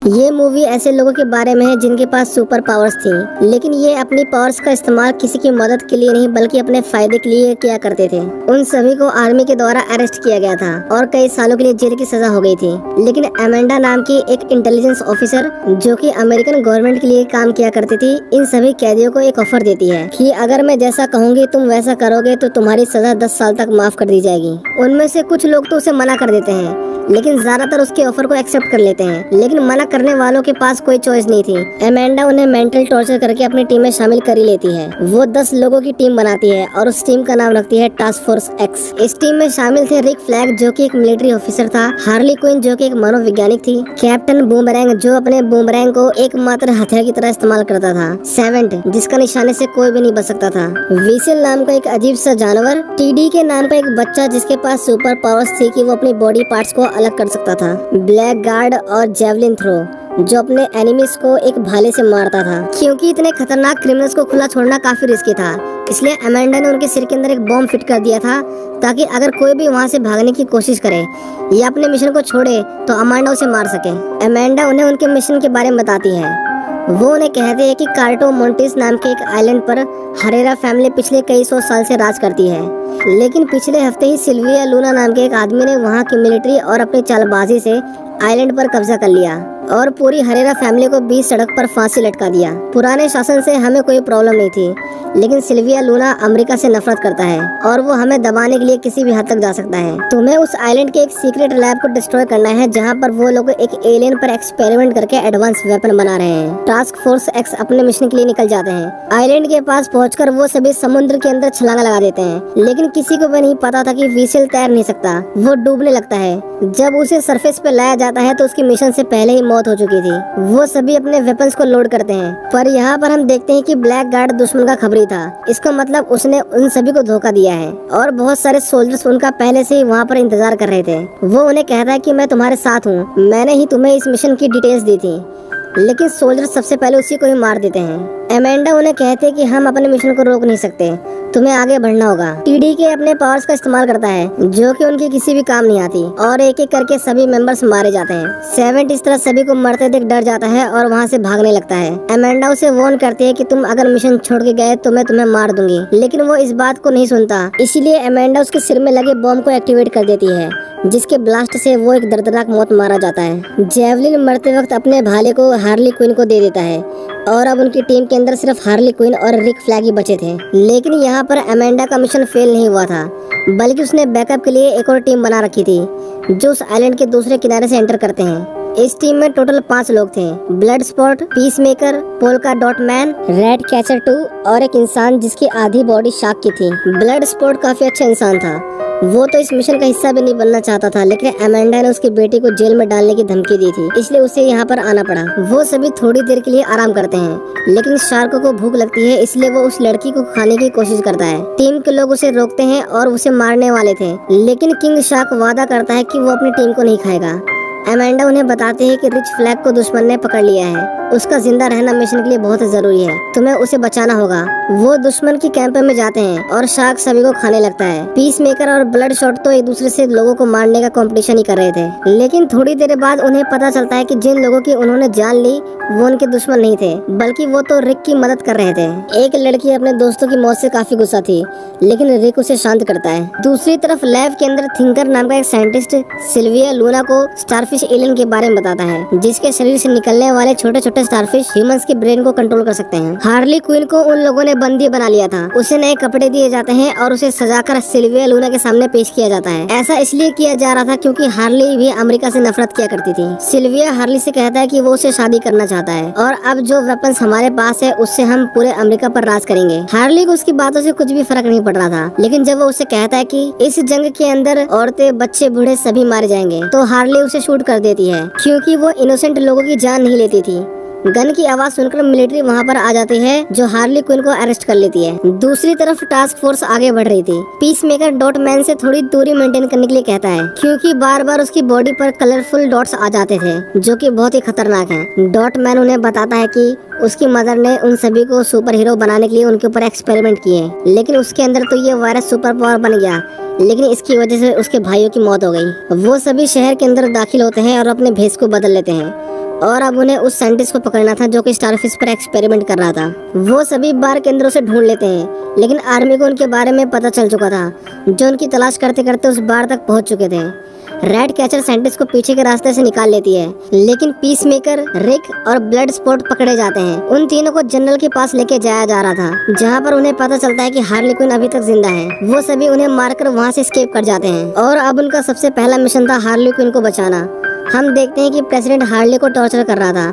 ये मूवी ऐसे लोगों के बारे में है जिनके पास सुपर पावर्स थी, लेकिन ये अपनी पावर्स का इस्तेमाल किसी की मदद के लिए नहीं बल्कि अपने फायदे के लिए किया करते थे। उन सभी को आर्मी के द्वारा अरेस्ट किया गया था और कई सालों के लिए जेल की सजा हो गई थी। लेकिन अमेंडा नाम की एक इंटेलिजेंस ऑफिसर जो कि अमेरिकन गवर्नमेंट के लिए काम किया करती थी, इन सभी कैदियों को एक ऑफर देती है कि अगर मैं जैसा कहूँगी तुम वैसा करोगे तो तुम्हारी सजा 10 साल तक माफ कर दी जाएगी। उनमें से कुछ लोग तो उसे मना कर देते हैं, लेकिन ज्यादातर उसके ऑफर को एक्सेप्ट कर लेते हैं। लेकिन मना करने वालों के पास कोई चॉइस नहीं थी। अमेंडा उन्हें मेंटल टॉर्चर करके अपनी टीम में शामिल कर ही लेती है। वो 10 लोगों की टीम बनाती है और उस टीम का नाम रखती है टास्क फोर्स एक्स। इस टीम में शामिल थे रिक फ्लैग जो कि एक मिलिट्री ऑफिसर था, हार्ली क्विन जो कि एक मनोवैज्ञानिक थी, कैप्टन बूमरैंग जो अपने बूमरैंग को एकमात्र हथियार की तरह इस्तेमाल करता था, सेवेंट जिसका निशाने से कोई भी नहीं बच सकता था, विसल नाम का एक अजीब सा जानवर, टीडी के नाम का एक बच्चा जिसके पास सुपर पावर्स थी कि वो अपनी बॉडी पार्ट्स को अलग कर सकता था, ब्लैक गार्ड और जेवलिन थ्रो जो अपने एनिमीज को एक भाले से मारता था। क्योंकि इतने खतरनाक क्रिमिनल्स को खुला छोड़ना काफी रिस्की था, इसलिए अमेंडा ने उनके सिर के अंदर एक बॉम्ब फिट कर दिया था ताकि अगर कोई भी वहां से भागने की कोशिश करे या अपने मिशन को छोड़े तो अमेंडा उसे मार सके। अमेंडा उन्हें उनके मिशन के बारे में बताती है। वो उन्हें कहते हैं कि कार्टो मोंटिस नाम के एक आइलैंड पर हरेरा फैमिली पिछले कई 100 साल से राज करती है, लेकिन पिछले हफ्ते ही सिल्विया लूना नाम के एक आदमी ने वहाँ की मिलिट्री और अपनी चालबाजी से आइलैंड पर कब्जा कर लिया और पूरी हरेरा फैमिली को बीच सड़क पर फांसी लटका दिया। पुराने शासन से हमें कोई प्रॉब्लम नहीं थी, लेकिन सिल्विया लूना अमेरिका से नफरत करता है और वो हमें दबाने के लिए किसी भी हद तक जा सकता है। तुम्हें उस आइलैंड के एक सीक्रेट लैब को डिस्ट्रॉय करना है जहाँ पर वो लोग एक एलियन पर एक्सपेरिमेंट करके एडवांस वेपन बना रहे हैं। टास्क फोर्स एक्स अपने मिशन के लिए निकल जाते हैं। आइलैंड के पास पहुंचकर वो सभी समुद्र के अंदर छलांग लगा देते हैं, लेकिन किसी को भी नहीं पता था कि विसल तैर नहीं सकता, वो डूबने लगता है। जब उसे सरफेस पे लाया जाता है तो उसकी मिशन से पहले ही मौत हो चुकी थी। वो सभी अपने वेपन्स को लोड करते हैं, पर यहाँ पर हम देखते हैं कि ब्लैक गार्ड दुश्मन का खबरी था। इसका मतलब उसने उन सभी को धोखा दिया है और बहुत सारे सोल्जर्स उनका पहले से ही वहाँ पर इंतजार कर रहे थे। वो उन्हें कहता है कि मैं तुम्हारे साथ हूँ, मैंने ही तुम्हें इस मिशन की डिटेल्स दी थी, लेकिन सोल्जर सबसे पहले उसी को ही मार देते हैं। अमेंडा उन्हें कहते हैं कि हम अपने मिशन को रोक नहीं सकते, तुम्हें आगे बढ़ना होगा। टीडी के अपने पावर्स का इस्तेमाल करता है जो कि उनकी किसी भी काम नहीं आती और एक एक करके सभी मेंबर्स मारे जाते हैं। सेवेंट इस तरह सभी को मरते देख डर जाता है और वहाँ से भागने लगता है। अमेंडा उसे वार्न करती है कि तुम अगर मिशन छोड़ के गए तो मैं तुम्हें मार दूंगी, लेकिन वो इस बात को नहीं सुनता। इसीलिए अमेंडा उसके सिर में लगे बॉम्ब को एक्टिवेट कर देती है, जिसके ब्लास्ट से वो एक दर्दनाक मौत मारा जाता है। जेवलिन मरते वक्त अपने भाले को हार्ली क्विन को दे देता है और अब उनकी टीम के अंदर सिर्फ हार्ली क्विन और रिक फ्लैग ही बचे थे। लेकिन यहाँ पर अमेंडा का मिशन फेल नहीं हुआ था, बल्कि उसने बैकअप के लिए एक और टीम बना रखी थी जो उस आइलैंड के दूसरे किनारे से एंटर करते हैं। इस टीम में टोटल 5 लोग थे, blood spot, peace maker, polka dot man, red catcher 2 और एक इंसान जिसकी आधी बॉडी शार्क की थी। ब्लड स्पॉट काफी अच्छा इंसान था, वो तो इस मिशन का हिस्सा भी नहीं बनना चाहता था, लेकिन अमेंडा ने उसकी बेटी को जेल में डालने की धमकी दी थी, इसलिए उसे यहाँ पर आना पड़ा। वो सभी थोड़ी देर के लिए आराम करते हैं, लेकिन शार्क को भूख लगती है, इसलिए वो उस लड़की को खाने की कोशिश करता है। टीम के लोग उसे रोकते हैं और उसे मारने वाले थे, लेकिन किंग शार्क वादा करता है कि वो अपनी टीम को नहीं खाएगा। अमेंडा उन्हें बताते हैं कि रिच फ्लैग को दुश्मन ने पकड़ लिया है, उसका जिंदा रहना मिशन के लिए बहुत जरूरी है, तुम्हें उसे बचाना होगा। वो दुश्मन की कैंप में जाते हैं और शार्क सभी को खाने लगता है। पीस मेकर और ब्लड शॉट तो एक दूसरे से लोगों को मारने का कंपटीशन ही कर रहे थे, लेकिन थोड़ी देर बाद उन्हें पता चलता है कि जिन लोगों की उन्होंने जान ली वो उनके दुश्मन नहीं थे, बल्कि वो तो रिक की मदद कर रहे थे। एक लड़की अपने दोस्तों की मौत से काफी गुस्सा थी, लेकिन रिक उसे शांत करता है। दूसरी तरफ लैब के अंदर थिंकर नाम का एक साइंटिस्ट सिल्विया लूना को स्टारफिश एलियन के बारे में बताता है, जिसके शरीर से निकलने वाले छोटे छोटे स्टारफिश ह्यूमंस के ब्रेन को कंट्रोल कर सकते हैं। हार्ली क्विन को उन लोगों ने बंदी बना लिया था, उसे नए कपड़े दिए जाते हैं और उसे सजाकर सिल्विया लूना के सामने पेश किया जाता है। ऐसा इसलिए किया जा रहा था क्योंकि हार्ली भी अमेरिका से नफरत किया करती थी। सिल्विया हार्ली से कहता है कि वो उसे शादी करना चाहता है और अब जो वेपन्स हमारे पास है उससे हम पूरे अमेरिका पर राज करेंगे। हार्ली को उसकी बातों से कुछ भी फर्क नहीं पड़ रहा था, लेकिन जब वो उसे कहता है कि इस जंग के अंदर औरतें, बच्चे, बूढ़े सभी मारे जाएंगे, तो हार्ली उसे शूट कर देती है क्योंकि वो इनोसेंट लोगों की जान नहीं लेती थी। गन की आवाज सुनकर मिलिट्री वहाँ पर आ जाती है जो हार्ली क्विन को अरेस्ट कर लेती है। दूसरी तरफ टास्क फोर्स आगे बढ़ रही थी। पीस मेकर डॉट मैन से थोड़ी दूरी मेंटेन करने के लिए कहता है क्योंकि बार बार उसकी बॉडी पर कलरफुल डॉट्स आ जाते थे जो कि बहुत ही खतरनाक हैं। डॉट मैन उन्हें बताता है कि उसकी मदर ने उन सभी को सुपर हीरो बनाने के लिए उनके ऊपर एक्सपेरिमेंट किए, लेकिन उसके अंदर तो ये वायरस सुपर पावर बन गया, लेकिन इसकी वजह से उसके भाइयों की मौत हो गई। वो सभी शहर के अंदर दाखिल होते हैं और अपने भेष को बदल लेते हैं। और अब उन्हें उस साइंटिस्ट को पकड़ना था जो कि स्टारफिश पर एक्सपेरिमेंट कर रहा था। वो सभी बार केंद्रों से ढूंढ लेते हैं, लेकिन आर्मी को उनके बारे में पता चल चुका था, जो उनकी तलाश करते करते उस बार तक पहुंच चुके थे। रैट कैचर साइंटिस्ट को पीछे के रास्ते से निकाल लेती है, लेकिन पीस मेकर, रिक और ब्लड स्पॉट पकड़े जाते हैं। उन तीनों को जनरल के पास लेके जाया जा रहा था, जहाँ पर उन्हें पता चलता है कि हार्ली क्विन अभी तक जिंदा है। वो सभी उन्हें मारकर वहाँ से एस्केप कर जाते हैं और अब उनका सबसे पहला मिशन था हार्ली क्विन को बचाना। हम देखते हैं कि प्रेसिडेंट हार्ली को टॉर्चर कर रहा था,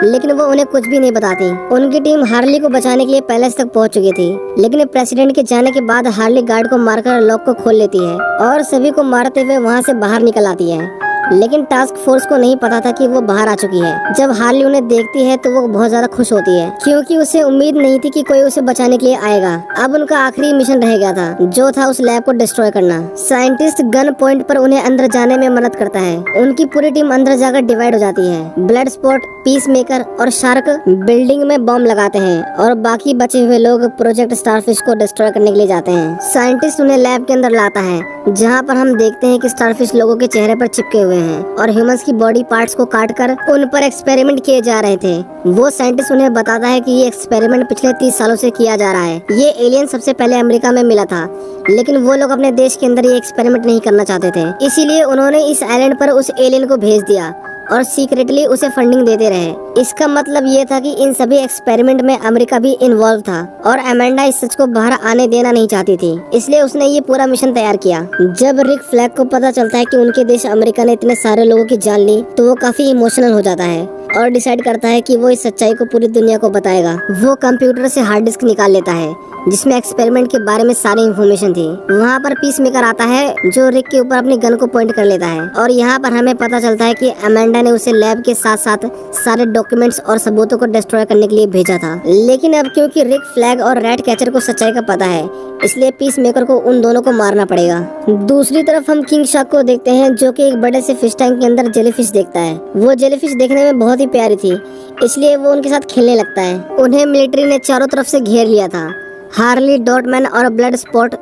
लेकिन वो उन्हें कुछ भी नहीं बताती। उनकी टीम हार्ली को बचाने के लिए पैलेस तक पहुंच चुकी थी, लेकिन प्रेसिडेंट के जाने के बाद हार्ली गार्ड को मारकर लॉक को खोल लेती है और सभी को मारते हुए वहां से बाहर निकल आती है। लेकिन टास्क फोर्स को नहीं पता था कि वो बाहर आ चुकी है। जब हार्ली उन्हें देखती है तो वो बहुत ज्यादा खुश होती है, क्योंकि उसे उम्मीद नहीं थी कि कोई उसे बचाने के लिए आएगा। अब उनका आखिरी मिशन रह गया था, जो था उस लैब को डिस्ट्रॉय करना। साइंटिस्ट गन पॉइंट पर उन्हें अंदर जाने में मदद करता है। उनकी पूरी टीम अंदर जाकर डिवाइड हो जाती है। ब्लड स्पॉट, पीस मेकर और शार्क बिल्डिंग में बॉम्ब लगाते हैं और बाकी बचे हुए लोग प्रोजेक्ट स्टारफिश को डिस्ट्रॉय करने के लिए जाते हैं। साइंटिस्ट उन्हें लैब के अंदर लाता है, जहाँ पर हम देखते हैं कि स्टारफिश लोगों के चेहरे पर चिपके हुए हैं और ह्यूमंस की बॉडी पार्ट्स को काटकर उन पर एक्सपेरिमेंट किए जा रहे थे। वो साइंटिस्ट उन्हें बताता है कि ये एक्सपेरिमेंट पिछले 30 सालों से किया जा रहा है। ये एलियन सबसे पहले अमेरिका में मिला था, लेकिन वो लोग अपने देश के अंदर ये एक्सपेरिमेंट नहीं करना चाहते थे, इसीलिए उन्होंने इस आइलैंड पर उस एलियन को भेज दिया और सीक्रेटली उसे फंडिंग देते रहे। इसका मतलब ये था कि इन सभी एक्सपेरिमेंट में अमेरिका भी इन्वॉल्व था और अमेंडा इस सच को बाहर आने देना नहीं चाहती थी, इसलिए उसने ये पूरा मिशन तैयार किया। जब रिक फ्लैग को पता चलता है कि उनके देश अमेरिका ने इतने सारे लोगों की जान ली, तो वो काफी इमोशनल हो जाता है और डिसाइड करता है कि वो इस सच्चाई को पूरी दुनिया को बताएगा। वो कंप्यूटर से हार्ड डिस्क निकाल लेता है, जिसमें एक्सपेरिमेंट के बारे में सारी इन्फॉर्मेशन थी। वहाँ पर पीस मेकर आता है, जो रिक के ऊपर अपनी गन को पॉइंट कर लेता है और यहाँ पर हमें पता चलता है कि अमेंडा ने उसे लैब के साथ साथ सारे डॉक्यूमेंट्स और सबूतों को डिस्ट्रॉय करने के लिए भेजा था। लेकिन अब क्योंकि रिक फ्लैग और रैट कैचर को सच्चाई का पता है, इसलिए पीस मेकर को उन दोनों को मारना पड़ेगा। दूसरी तरफ हम किंग शार्क को देखते हैं, जो कि एक बड़े से फिश टैंक के अंदर जेलीफिश देखता है। वो जेलीफिश देखने में बहुत ही प्यारी थी, इसलिए वो उनके साथ खेलने लगता है। उन्हें मिलिट्री ने चारों तरफ से घेर लिया था। हार्ली, डॉटमैन और ब्लड स्पॉट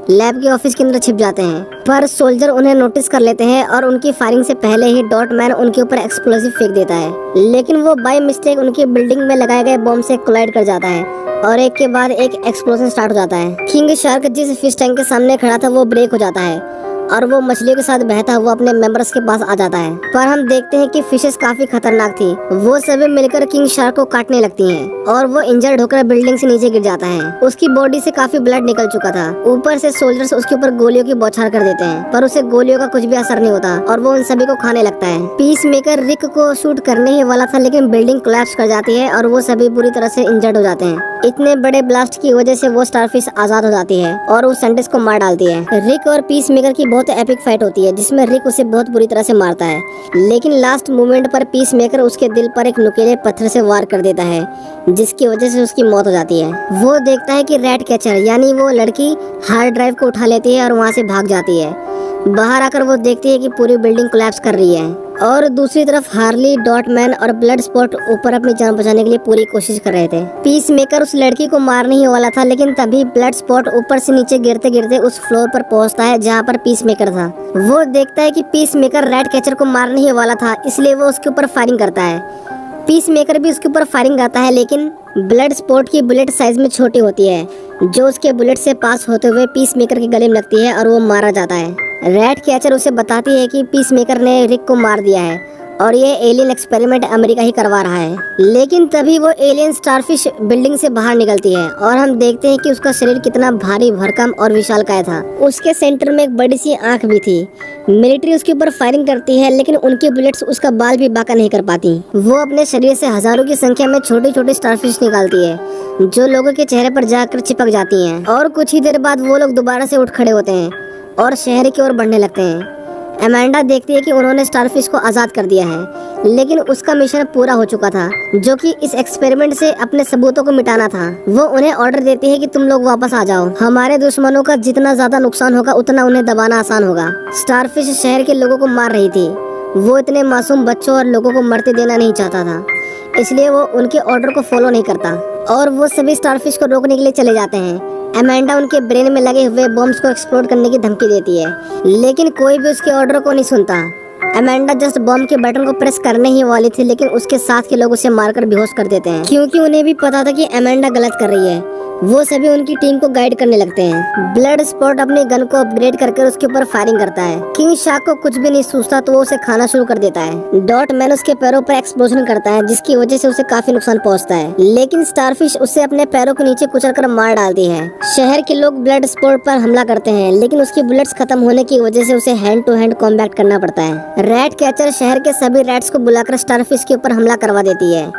लैब के ऑफिस के अंदर छिप जाते हैं, पर सोल्जर उन्हें नोटिस कर लेते हैं और उनकी फायरिंग से पहले ही डॉटमैन उनके ऊपर एक्सप्लोसिव फेंक देता है। लेकिन वो बाय मिस्टेक उनकी बिल्डिंग में लगाए गए बॉम्ब से कोलाइड कर जाता है और एक के बाद एक एक्सप्लोजन स्टार्ट हो जाता है। किंग शार्क जिस फिश टैंक के सामने खड़ा था वो ब्रेक हो जाता है और वो मछलियों के साथ बहता हुआ अपने मेंबर्स के पास आ जाता है। पर हम देखते हैं कि फिशेस काफी खतरनाक थी। वो सभी मिलकर किंग शार्क को काटने लगती हैं और वो इंजर्ड होकर बिल्डिंग से नीचे गिर जाता है। उसकी बॉडी से काफी ब्लड निकल चुका था। ऊपर से सोल्जर्स उसके ऊपर गोलियों की बौछार कर देते हैं, पर उसे गोलियों का कुछ भी असर नहीं होता और वो उन सभी को खाने लगता है। पीस मेकर रिक को शूट करने ही वाला था, लेकिन बिल्डिंग कोलैप्स कर जाती है और वो सभी बुरी तरह से इंजर्ड हो जाते हैं। इतने बड़े ब्लास्ट की वजह से वो स्टारफिश आजाद हो जाती है और उस साइंटिस्ट को मार डालती है। रिक और पीस मेकर की बहुत एपिक फाइट होती है, जिसमें रिक उसे बहुत बुरी तरह से मारता है, लेकिन लास्ट मोमेंट पर पीस मेकर उसके दिल पर एक नुकीले पत्थर से वार कर देता है, जिसकी वजह से उसकी मौत हो जाती है। वो देखता है कि रैट कैचर यानी वो लड़की हार्ड ड्राइव को उठा लेती है और वहाँ से भाग जाती है। बाहर आकर वो देखती है कि पूरी बिल्डिंग कोलैप्स कर रही है और दूसरी तरफ हार्ली, डॉटमैन और ब्लड स्पॉट ऊपर अपनी जान बचाने के लिए पूरी कोशिश कर रहे थे। पीस मेकर उस लड़की को मारने ही वाला था, लेकिन तभी ब्लड स्पॉट ऊपर से नीचे गिरते गिरते उस फ्लोर पर पहुंचता है जहां पर पीस मेकर था। वो देखता है कि पीस मेकर रैट कैचर को मारने ही वाला था, इसलिए वो उसके ऊपर फायरिंग करता है। पीस मेकर भी उसके ऊपर फायरिंग करता है, लेकिन ब्लड स्पॉट की बुलेट साइज में छोटी होती है, जो उसके बुलेट से पास होते हुए पीस मेकर के गले में लगती है और वो मारा जाता है। रैट कैचर उसे बताती है कि पीस मेकर ने रिक को मार दिया है और ये एलियन एक्सपेरिमेंट अमेरिका ही करवा रहा है। लेकिन तभी वो एलियन स्टारफिश बिल्डिंग से बाहर निकलती है और हम देखते हैं कि उसका शरीर कितना भारी भरकम और विशालकाय था। उसके सेंटर में एक बड़ी सी आंख भी थी। मिलिट्री उसके ऊपर फायरिंग करती है, लेकिन उनकी बुलेट्स उसका बाल भी बांका नहीं कर पाती। वो अपने शरीर से हजारों की संख्या में छोटी छोटी स्टारफिश निकालती है, जो लोगों के चेहरे पर जाकर चिपक जाती हैं और कुछ ही देर बाद वो लोग दोबारा से उठ खड़े होते हैं और शहर की ओर बढ़ने लगते हैं। अमेंडा देखती है कि उन्होंने स्टारफिश को आजाद कर दिया है, लेकिन उसका मिशन पूरा हो चुका था, जो कि इस एक्सपेरिमेंट से अपने सबूतों को मिटाना था। वो उन्हें ऑर्डर देती है कि तुम लोग वापस आ जाओ, हमारे दुश्मनों का जितना ज्यादा नुकसान होगा उतना उन्हें दबाना आसान होगा। स्टारफिश शहर के लोगों को मार रही थी। वो इतने मासूम बच्चों और लोगों को मरते देना नहीं चाहता था, इसलिए वो उनके ऑर्डर को फॉलो नहीं करता और वो सभी स्टारफिश को रोकने के लिए चले जाते हैं। अमेंडा उनके ब्रेन में लगे हुए बॉम्ब्स को एक्सप्लोड करने की धमकी देती है, लेकिन कोई भी उसके ऑर्डर को नहीं सुनता। अमेंडा जस्ट बॉम्ब के बटन को प्रेस करने ही वाली थी, लेकिन उसके साथ के लोग उसे मारकर बेहोश कर देते हैं, क्योंकि उन्हें भी पता था कि अमेंडा गलत कर रही है। वो सभी उनकी टीम को गाइड करने लगते हैं। ब्लड स्पॉट अपनी गन को अपग्रेड करके उसके ऊपर फायरिंग करता है। किंग शार्क को कुछ भी नहीं सूझता तो वो उसे खाना शुरू कर देता है। डॉट मैन उसके पैरों पर एक्सप्लोजन करता है, जिसकी वजह से उसे काफी नुकसान पहुंचता है, लेकिन स्टारफिश उसे अपने पैरों के नीचे कुचलकर मार डालती है। शहर के लोग ब्लड स्पॉट पर हमला करते हैं, लेकिन उसकी बुलेट्स खत्म होने की वजह से उसे हैंड टू हैंड कॉम्बैट करना पड़ता है। रैट कैचर शहर के सभी रैट्स को बुलाकर स्टारफिश के ऊपर हमला करवा देती है।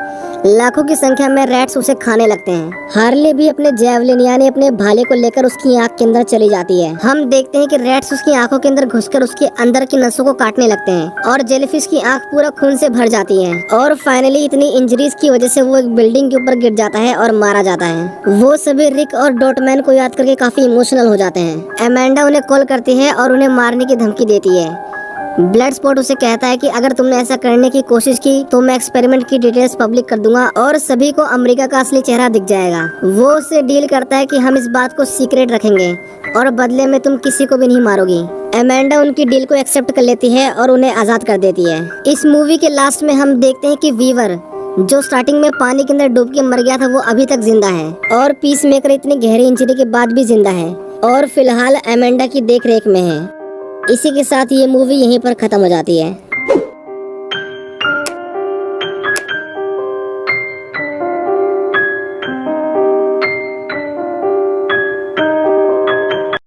लाखों की संख्या में रैट्स उसे खाने लगते हैं। हार्ले भी अपने जैवलिन यानी अपने भाले को लेकर उसकी आंख के अंदर चली जाती है। हम देखते हैं कि रैट्स उसकी आंखों के अंदर घुसकर उसके अंदर की नसों को काटने लगते हैं और जेलीफिश की आंख पूरा खून से भर जाती है। और फाइनली इतनी इंजरीज की वजह से वो एक बिल्डिंग के ऊपर गिर जाता है और मारा जाता है। वो सभी रिक और डॉटमैन को याद करके काफी इमोशनल हो जाते हैं। अमेंडा उन्हें कॉल करती है और उन्हें मारने की धमकी देती है। ब्लड स्पॉट उसे कहता है कि अगर तुमने ऐसा करने की कोशिश की तो मैं एक्सपेरिमेंट की डिटेल्स पब्लिक कर दूंगा और सभी को अमेरिका का असली चेहरा दिख जाएगा। वो उससे डील करता है कि हम इस बात को सीक्रेट रखेंगे और बदले में तुम किसी को भी नहीं मारोगी। अमेंडा उनकी डील को एक्सेप्ट कर लेती है और उन्हें आजाद कर देती है। इस मूवी के लास्ट में हम देखते हैं कि वीवर, जो स्टार्टिंग में पानी के अंदर डूब के मर गया था, वो अभी तक जिंदा है और पीस मेकर इतनी गहरी इंजरी के बाद भी जिंदा है और फिलहाल अमेंडा की देख रेख में है। इसी के साथ ये मूवी यहीं पर खत्म हो जाती है।